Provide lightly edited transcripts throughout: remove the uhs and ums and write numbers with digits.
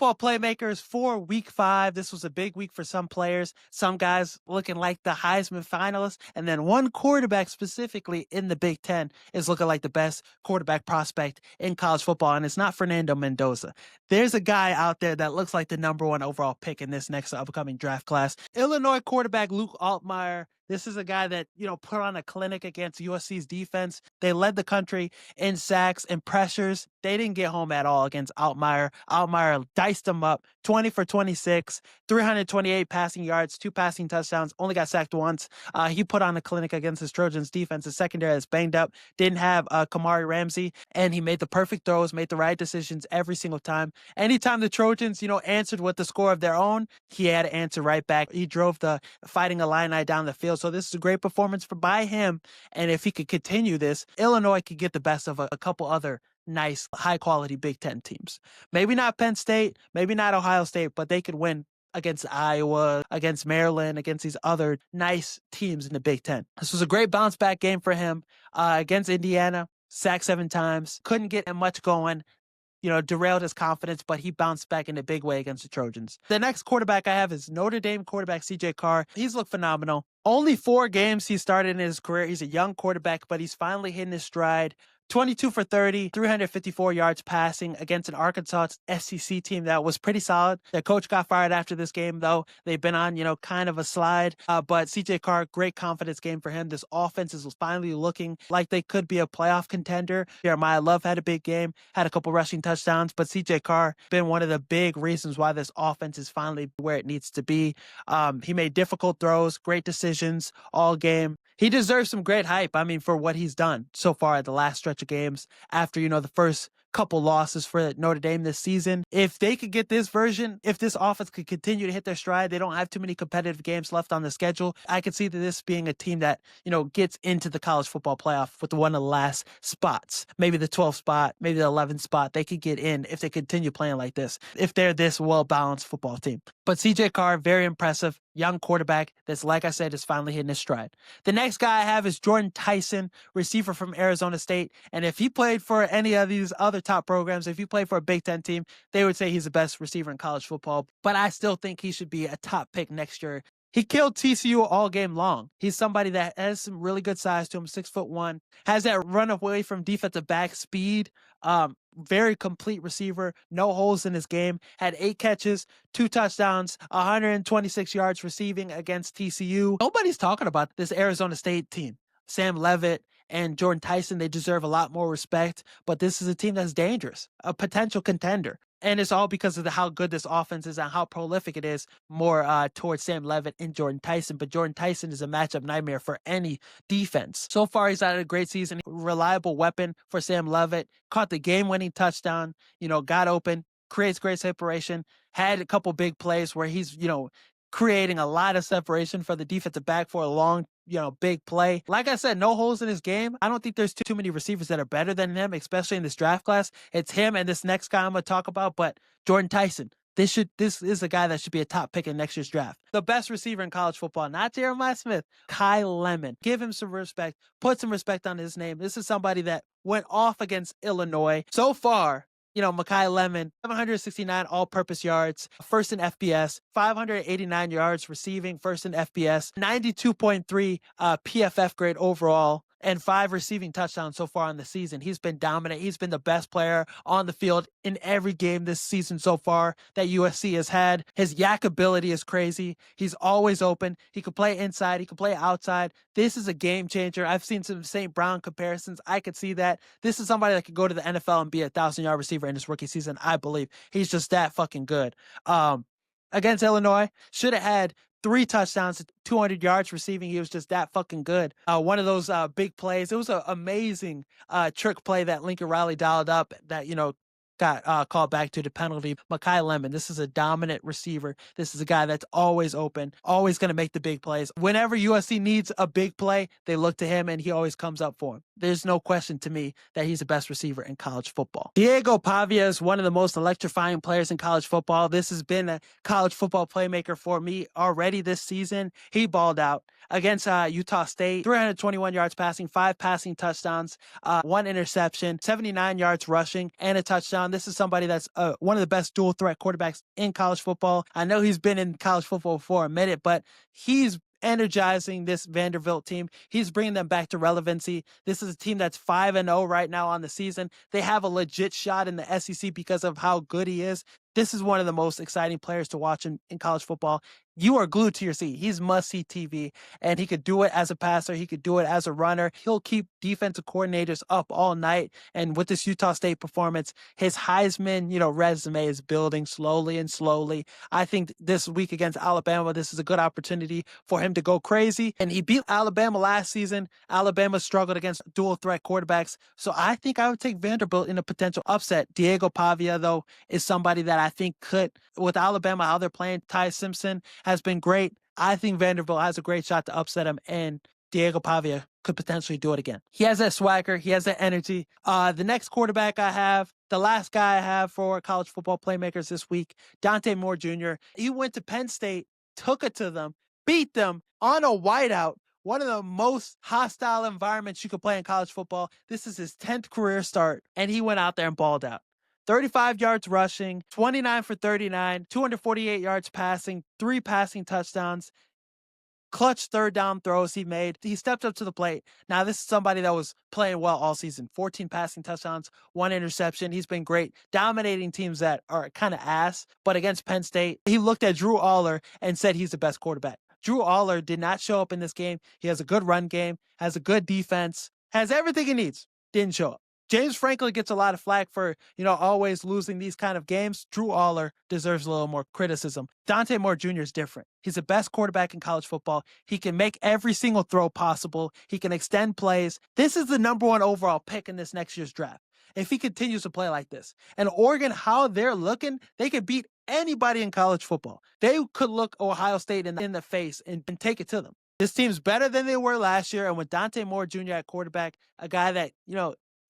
Football Playmakers for week 5. This was a big week for some players. Some guys looking like the Heisman finalists. And then one quarterback specifically in the Big Ten is looking like the best quarterback prospect in college football. And it's not Fernando Mendoza. There's a guy out there that looks like the #1 overall pick in this next upcoming draft class. Illinois quarterback Luke Altmaier. This is a guy that, put on a clinic against USC's defense. They led the country in sacks and pressures. They didn't get home at all against Altmaier. Altmaier diced them up, 20 for 26, 328 passing yards, 2 passing touchdowns, only got sacked once. He put on a clinic against his Trojans defense. The secondary is banged up, didn't have Kamari Ramsey, and he made the perfect throws, made the right decisions every single time. Anytime the Trojans, answered with the score of their own, he had to answer right back. He drove the Fighting Illini down the field. So this is a great performance by him. And if he could continue this, Illinois could get the best of a couple other nice, high-quality Big Ten teams. Maybe not Penn State, maybe not Ohio State, but they could win against Iowa, against Maryland, against these other nice teams in the Big Ten. This was a great bounce-back game for him against Indiana. Sacked 7 times. Couldn't get much going. Derailed his confidence, but he bounced back in a big way against the Trojans. The next quarterback I have is Notre Dame quarterback CJ Carr. He's looked phenomenal. Only 4 games he started in his career. He's a young quarterback, but he's finally hitting his stride. 22 for 30, 354 yards passing against an Arkansas SEC team that was pretty solid. Their coach got fired after this game, though. They've been on, kind of a slide. But CJ Carr, great confidence game for him. This offense is finally looking like they could be a playoff contender. Jeremiah Love had a big game, had a couple rushing touchdowns, but CJ Carr been one of the big reasons why this offense is finally where it needs to be. He made difficult throws, great decisions all game. He deserves some great hype, for what he's done so far at the last stretch of games after, the first couple losses for Notre Dame this season. If they could get this version, if this offense could continue to hit their stride, they don't have too many competitive games left on the schedule. I could see that this being a team that, gets into the college football playoff with one of the last spots, maybe the 12th spot, maybe the 11th spot. They could get in if they continue playing like this, if they're this well-balanced football team. But CJ Carr, very impressive. Young quarterback that's, like I said, is finally hitting his stride. The next guy I have is Jordan Tyson, receiver from Arizona State. And if he played for any of these other top programs, if he played for a Big Ten team, they would say he's the best receiver in college football. But I still think he should be a top pick next year. He killed TCU all game long. He's somebody that has some really good size to him, 6'1", has that run away from defensive back speed. Very complete receiver, no holes in his game, had 8 catches, 2 touchdowns, 126 yards receiving against TCU. Nobody's talking about this Arizona State team. Sam Leavitt and Jordan Tyson, they deserve a lot more respect, but this is a team that's dangerous, a potential contender. And it's all because of how good this offense is and how prolific it is, more towards Sam Leavitt and Jordan Tyson. But Jordan Tyson is a matchup nightmare for any defense. So far, he's had a great season. Reliable weapon for Sam Leavitt. Caught the game-winning touchdown, got open, creates great separation, had a couple big plays where he's, creating a lot of separation for the defensive back for a long, big play. Like I said, no holes in his game. I don't think there's too many receivers that are better than him, especially in this draft class. It's him and this next guy I'm going to talk about, but Jordan Tyson. This is a guy that should be a top pick in next year's draft. The best receiver in college football, not Jeremiah Smith, Makai Lemon. Give him some respect. Put some respect on his name. This is somebody that went off against Illinois. So far, Makai Lemon, 769 all-purpose yards, first in FBS, 589 yards receiving, first in FBS, 92.3 PFF grade overall, and 5 receiving touchdowns so far in the season. He's been dominant. He's been the best player on the field in every game this season so far that USC has had. His yak ability is crazy. He's always open. He could play inside. He could play outside. This is a game changer. I've seen some St. Brown comparisons. I could see that. This is somebody that could go to the NFL and be a 1,000-yard receiver in his rookie season, I believe. He's just that fucking good. Against Illinois, should have had 3 touchdowns, 200 yards receiving. He was just that fucking good. One of those big plays. It was an amazing trick play that Lincoln Riley dialed up that, got called back to the penalty. Makai Lemon, this is a dominant receiver. This is a guy that's always open, always going to make the big plays. Whenever USC needs a big play, they look to him and he always comes up for him. there's no question to me that he's the best receiver in college football. Diego Pavia is one of the most electrifying players in college football. This has been a college football playmaker for me already this season. He balled out against Utah State, 321 yards passing, 5 passing touchdowns, 1 interception, 79 yards rushing, and a touchdown. This is somebody that's one of the best dual threat quarterbacks in college football. I know he's been in college football for a minute, but he's energizing this Vanderbilt team. He's bringing them back to relevancy. This is a team that's 5-0 right now on the season. They have a legit shot in the SEC because of how good he is. This is one of the most exciting players to watch in college football. You are glued to your seat. He's must-see TV, and he could do it as a passer. He could do it as a runner. He'll keep defensive coordinators up all night. And with this Utah State performance, his Heisman, resume is building slowly and slowly. I think this week against Alabama, this is a good opportunity for him to go crazy. And he beat Alabama last season. Alabama struggled against dual threat quarterbacks. So I think I would take Vanderbilt in a potential upset. Diego Pavia, though, is somebody that I think could, with Alabama, how they're playing, Ty Simpson has been great. I think Vanderbilt has a great shot to upset him, and Diego Pavia could potentially do it again. He has that swagger. He has that energy. The next quarterback I have, the last guy I have for college football playmakers this week, Dante Moore Jr. He went to Penn State, took it to them, beat them on a whiteout, one of the most hostile environments you could play in college football. This is his 10th career start, and he went out there and balled out. 35 yards rushing, 29 for 39, 248 yards passing, 3 passing touchdowns, clutch third down throws he made. He stepped up to the plate. Now, this is somebody that was playing well all season. 14 passing touchdowns, 1 interception. He's been great, dominating teams that are kind of ass. But against Penn State, he looked at Drew Aller and said he's the best quarterback. Drew Aller did not show up in this game. He has a good run game, has a good defense, has everything he needs. Didn't show up. James Franklin gets a lot of flack for, always losing these kind of games. Drew Aller deserves a little more criticism. Dante Moore Jr. is different. He's the best quarterback in college football. He can make every single throw possible. He can extend plays. This is the #1 overall pick in this next year's draft. If he continues to play like this. And Oregon, how they're looking, they could beat anybody in college football. They could look Ohio State in the face and take it to them. This team's better than they were last year. And with Dante Moore Jr. at quarterback, a guy that,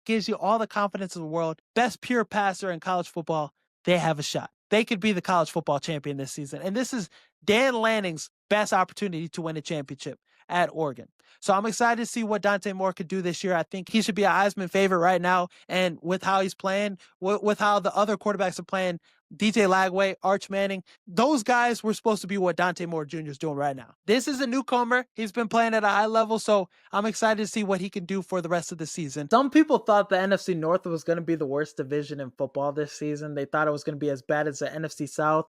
gives you all the confidence in the world, best pure passer in college football, they have a shot. They could be the college football champion this season. And this is Dan Lanning's best opportunity to win a championship at Oregon. So I'm excited to see what Dante Moore could do this year. I think he should be a Heisman favorite right now. And with how he's playing, with how the other quarterbacks are playing, DJ Lagway, Arch Manning, those guys were supposed to be what Dante Moore Jr. is doing right now. This is a newcomer. He's been playing at a high level, so I'm excited to see what he can do for the rest of the season. Some people thought the NFC North was going to be the worst division in football this season. They thought it was going to be as bad as the NFC South.